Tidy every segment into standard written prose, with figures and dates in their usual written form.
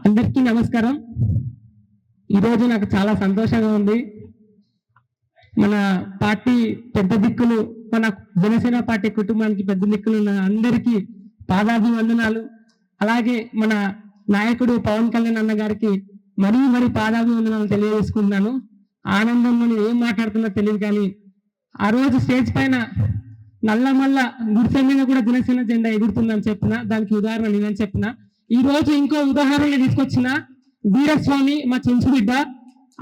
అందరికీ నమస్కారం. ఈరోజు నాకు చాలా సంతోషంగా ఉంది. మన పార్టీ పెద్ద దిక్కులు, మన జనసేన పార్టీ కుటుంబానికి పెద్ద దిక్కులు ఉన్న అందరికీ పాదాభివందనాలు. అలాగే మన నాయకుడు పవన్ కళ్యాణ్ అన్న గారికి మరీ పాదాభివందనాలు తెలియజేసుకుంటున్నాను. ఆనందంలో ఏం మాట్లాడుతున్నా తెలియదు, కానీ ఆ రోజు స్టేజ్ పైన నల్లమల్ల గుడిసె మీద కూడా జనసేన జెండా ఎగురుతుందని చెప్పిన దానికి ఉదాహరణ నేనని చెప్పిన. ఈ రోజు ఇంకో ఉదాహరణ తీసుకొచ్చిన వీరస్వామి, మా చెంచు బిడ్డ,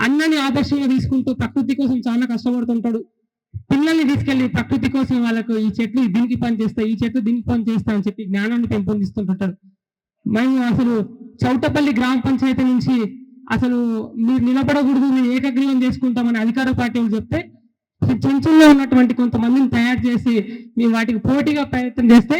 అన్నని ఆదర్శంగా తీసుకుంటూ ప్రకృతి కోసం చాలా కష్టపడుతుంటాడు. పిల్లల్ని తీసుకెళ్లి ప్రకృతి కోసం వాళ్ళకు ఈ చెట్లు దీనికి పని చేస్తాయి, ఈ చెట్లు దీనికి పని చేస్తాయి అని చెప్పి జ్ఞానాన్ని పెంపొందిస్తుంటాడు. మేము అసలు చౌటపల్లి గ్రామ పంచాయతీ నుంచి అసలు మీరు నిలబడకూడదు, మేము ఏకగ్రీవం చేసుకుంటామని అధికార పార్టీలు చెప్తే చెంచుల్లో ఉన్నటువంటి కొంతమందిని తయారు చేసి మేము వాటికి పోటీగా ప్రయత్నం చేస్తే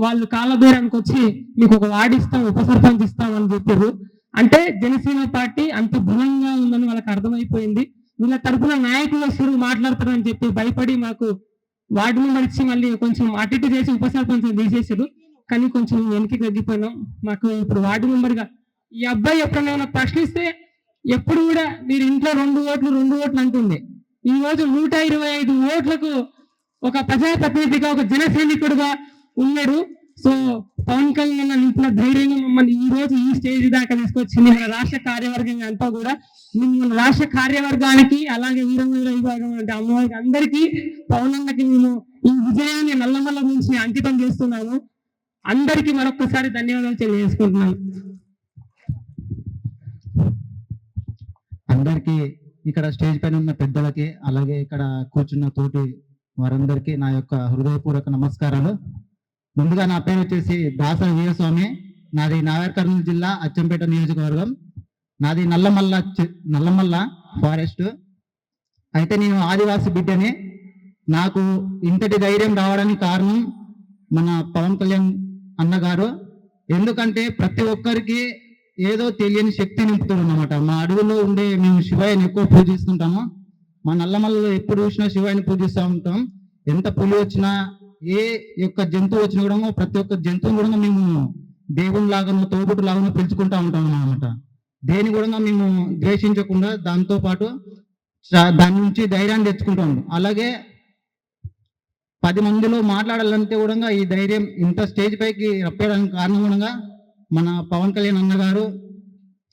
వాళ్ళు కాలదూరానికి వచ్చి మీకు ఒక వార్డు ఇస్తాం, ఉప సర్పంచ్ ఇస్తాం అని చెప్పారు. అంటే జనసేన పార్టీ అంత బలంగా ఉందని వాళ్ళకి అర్థమైపోయింది. వీళ్ళ తరఫున నాయకులు వస్తారు మాట్లాడతారని చెప్పి భయపడి మాకు వార్డు మెంబర్ ఇచ్చి మళ్ళీ కొంచెం అటు ఇటు చేసి ఉప సర్పంచ్ తీసేసారు. కానీ కొంచెం వెనక్కి తగ్గిపోయినాం. మాకు ఇప్పుడు వార్డు మెంబర్గా ఈ అబ్బాయి ఎప్పుడైనా ప్రశ్నిస్తే ఎప్పుడు కూడా మీరు ఇంట్లో 2 ఓట్లు అంటుంది. ఈ రోజు 125 ఓట్లకు ఒక ప్రజాప్రతినిధిగా, ఒక జన సైనికుడుగా ఉన్నాడు. సో పవన్ కళ్యాణ్ నింపిన ధైర్యంగా మమ్మల్ని ఈ రోజు ఈ స్టేజ్ దాకా తీసుకొచ్చింది మన రాష్ట్ర కార్యవర్గం అంతా కూడా. మన రాష్ట్ర కార్యవర్గానికి అలాగే వీరమూల విభాగం అంటే అమ్మవారికి అందరికీ పవన్ అన్నకి మేము ఈ విజయాన్ని నల్లమల్ల నుంచి అంకితం చేస్తున్నాము. అందరికీ మరొకసారి ధన్యవాదాలు తెలియజేసుకుంటున్నాను. అందరికీ ఇక్కడ స్టేజ్ పైన ఉన్న పెద్దలకి, అలాగే ఇక్కడ కూర్చున్న తోటి వారందరికీ నా యొక్క హృదయపూర్వక నమస్కారాలు. ముందుగా నా పేరు వచ్చేసి దాసరి వీరస్వామి. నాది నాగర్ కర్నూలు జిల్లా అచ్చంపేట నియోజకవర్గం. నాది నల్లమల్ల ఫారెస్ట్. అయితే నేను ఆదివాసి బిడ్డని. నాకు ఇంతటి ధైర్యం రావడానికి కారణం మన పవన్ కళ్యాణ్ అన్నగారు. ఎందుకంటే ప్రతి ఒక్కరికి ఏదో తెలియని శక్తి నింపుతాడు అన్నమాట. మా అడవిలో ఉండే మేము శివయ్యని ఎక్కువ పూజిస్తుంటాము. మా నల్లమల్లలో ఎప్పుడు చూసినా శివయ్యని పూజిస్తూ ఉంటాం. ఎంత పులి వచ్చినా, ఏ యొక్క జంతువు వచ్చినా కూడా ప్రతి ఒక్క జంతువుని కూడా మేము దేవుని లాగానో తోబుట్టు లాగానో పెంచుకుంటా ఉంటాం అన్నమాట. దేని కూడా మేము ద్వేషించకుండా దాంతో పాటు దాని నుంచి ధైర్యాన్ని తెచ్చుకుంటాం. అలాగే 10 మందిలో మాట్లాడాలంటే కూడా ఈ ధైర్యం ఇంత స్టేజ్ పైకి రప్పేయడానికి కారణం కూడా మన పవన్ కళ్యాణ్ అన్నగారు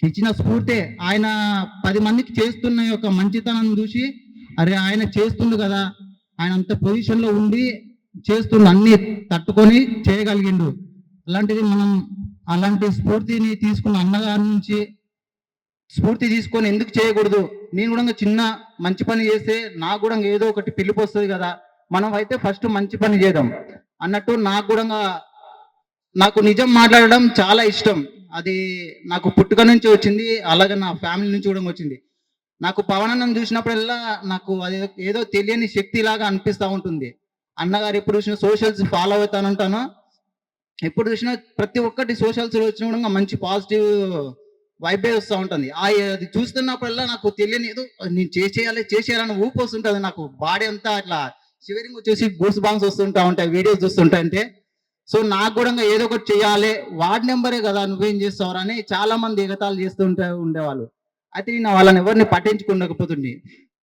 ఇచ్చిన స్ఫూర్తి. ఆయన 10 మందికి చేస్తున్న యొక్క మంచితనాన్ని చూసి అరే ఆయన చేస్తుండు కదా, ఆయన అంత పొజిషన్లో ఉండి చేస్తుండు, అన్ని తట్టుకొని చేయగలిగిండు. అలాంటిది మనం అలాంటి స్ఫూర్తిని తీసుకున్న అన్నగారి నుంచి స్ఫూర్తి తీసుకొని ఎందుకు చేయకూడదు? నేను కూడా చిన్న మంచి పని చేస్తే నాకు కూడా ఏదో ఒకటి పిలుపు వస్తుంది కదా, మనం అయితే ఫస్ట్ మంచి పని చేద్దాం అన్నట్టు. నాకు నిజం మాట్లాడడం చాలా ఇష్టం. అది నాకు పుట్టుక నుంచి వచ్చింది, అలాగే నా ఫ్యామిలీ నుంచి కూడా వచ్చింది. నాకు పవన్ అన్నం చూసినప్పుడల్లా నాకు అది ఏదో తెలియని శక్తి లాగా అనిపిస్తూ ఉంటుంది. అన్నగారు ఎప్పుడు చూసినా సోషల్స్ ఫాలో అవుతానంటాను. ఎప్పుడు చూసినా ప్రతి ఒక్కటి సోషల్స్ వచ్చిన కూడా మంచి పాజిటివ్ వైబే వస్తూ ఉంటుంది. అది చూస్తున్నప్పుడల్లా నాకు తెలియని ఏదో నేను చేసేయాలని ఊపు వస్తుంటుంది. నాకు బాడీ అంతా అట్లా షివరింగ్ వచ్చేసి గూడ్స్ బాంగ్స్ వస్తుంటా ఉంటాయి వీడియోస్ చూస్తుంటాయంటే. సో నాకు కూడా ఏదో ఒకటి చేయాలి, వార్డ్ నెంబరే కదా నువ్వేం చేస్తావు అని చాలా మంది ఎగతాలు ఉండేవాళ్ళు. అయితే నేను వాళ్ళని ఎవరిని పట్టించుకోకపోతుంది.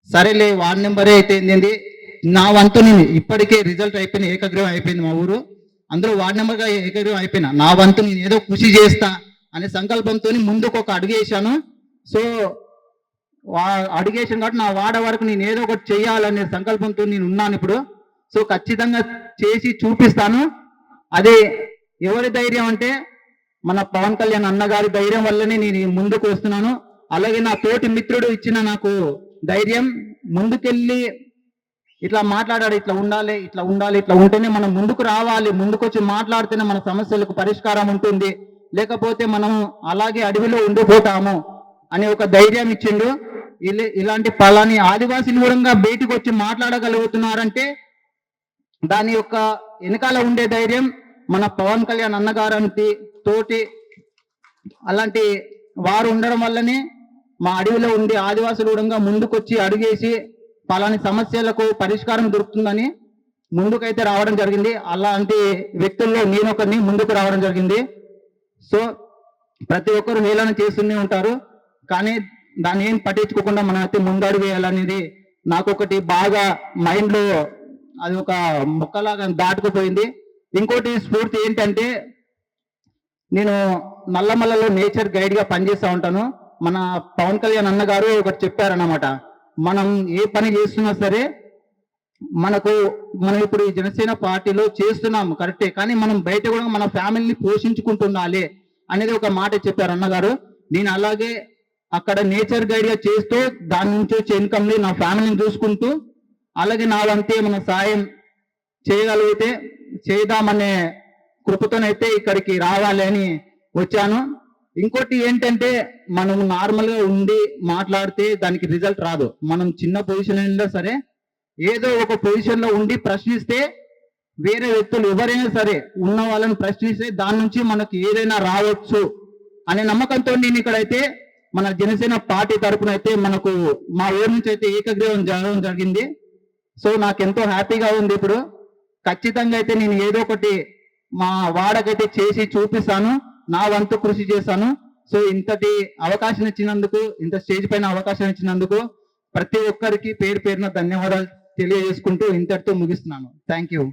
సరేలే వార్డ్ నెంబరే అయితే ఏంది, నా వంతు నేను ఇప్పటికే రిజల్ట్ అయిపోయింది, ఏకగ్రీవం అయిపోయింది. మా ఊరు అందరూ వార్డ్ నెంబర్గా ఏకగ్రీవం అయిపోయినా, నా వంతు నేను ఏదో కృషి చేస్తా అనే సంకల్పంతో ముందుకు ఒక అడుగు వేసాను. సో అడుగేసాను కాబట్టి నా వాడ వరకు నేను ఏదో ఒకటి చేయాలనే సంకల్పంతో నేను ఉన్నాను ఇప్పుడు. సో ఖచ్చితంగా చేసి చూపిస్తాను. అదే ఎవరి ధైర్యం అంటే మన పవన్ కళ్యాణ్ అన్నగారి ధైర్యం వల్లనే నేను ముందుకు వస్తున్నాను. అలాగే నా తోటి మిత్రుడు ఇచ్చిన నాకు ధైర్యం, ముందుకెళ్ళి ఇట్లా మాట్లాడాడు, ఇట్లా ఉండాలి, ఇట్లా ఉంటేనే మనం ముందుకు రావాలి, ముందుకు వచ్చి మాట్లాడితేనే మన సమస్యలకు పరిష్కారం ఉంటుంది, లేకపోతే మనం అలాగే అడవిలో ఉండిపోతాము అనే ఒక ధైర్యం ఇచ్చిండు. ఇలాంటి పలాని ఆదివాసీలు కూడా బయటకు వచ్చి మాట్లాడగలుగుతున్నారంటే దాని యొక్క వెనకాల ఉండే ధైర్యం మన పవన్ కళ్యాణ్ అన్నగారంటి తోటి అలాంటి వారు ఉండడం వల్లనే మా అడవిలో ఉండే ఆదివాసులు కూడా ముందుకొచ్చి అడుగేసి పలాని సమస్యలకు పరిష్కారం దొరుకుతుందని ముందుకైతే రావడం జరిగింది. అలాంటి వ్యక్తుల్లో నేను ఒకరిని ముందుకు రావడం జరిగింది. సో ప్రతి ఒక్కరు హేళన చేస్తూనే ఉంటారు, కానీ దాన్ని ఏం పట్టించుకోకుండా మనం అయితే ముందడుగు వేయాలనేది నాకు ఒకటి బాగా మైండ్ లో అది ఒక మొక్కలాగా దాటుకుపోయింది. ఇంకోటి స్ఫూర్తి ఏంటంటే, నేను నల్లమల్లలో నేచర్ గైడ్ గా పనిచేస్తూ ఉంటాను. మన పవన్ కళ్యాణ్ అన్న గారు ఒకటి చెప్పారన్నమాట, మనం ఏ పని చేస్తున్నా సరే మనం ఇప్పుడు ఈ జనసేన పార్టీలో చేస్తున్నాము కరెక్టే, కానీ మనం బయట కూడా మన ఫ్యామిలీని పోషించుకుంటుండాలి అనేది ఒక మాట చెప్పారు అన్నగారు. నేను అలాగే అక్కడ నేచర్ గైడ్ గా చేస్తూ దాని నుంచి వచ్చే ఇన్కమ్ ని నా ఫ్యామిలీని చూసుకుంటూ, అలాగే నా వంతే మన సాయం చేయగలిగితే చేద్దామనే కృపతోనైతే ఇక్కడికి రావాలి అని వచ్చాను. ఇంకోటి ఏంటంటే, మనం నార్మల్ గా ఉండి మాట్లాడితే దానికి రిజల్ట్ రాదు. మనం చిన్న పొజిషన్ అయినా సరే ఏదో ఒక పొజిషన్ లో ఉండి ప్రశ్నిస్తే, వేరే వ్యక్తులు ఎవరైనా సరే ఉన్న వాళ్ళని ప్రశ్నిస్తే దాని నుంచి మనకు ఏదైనా రావచ్చు అనే నమ్మకంతో నేను ఇక్కడైతే మన జనసేన పార్టీ తరపున అయితే మనకు మా ఊరు నుంచి అయితే ఏకగ్రీవం జరగడం జరిగింది. సో నాకు ఎంతో హ్యాపీగా ఉంది. ఇప్పుడు ఖచ్చితంగా అయితే నేను ఏదో ఒకటి మా వాడకైతే చేసి చూపిస్తాను, నా వంతు కృషి చేస్తాను. సో ఇంతటి అవకాశం ఇచ్చినందుకు, ఇంత స్టేజ్ పైన అవకాశం ఇచ్చినందుకు ప్రతి ఒక్కరికి పేరు పేరున ధన్యవాదాలు తెలియజేసుకుంటూ ఇంతటితో ముగిస్తున్నాను. Thank you.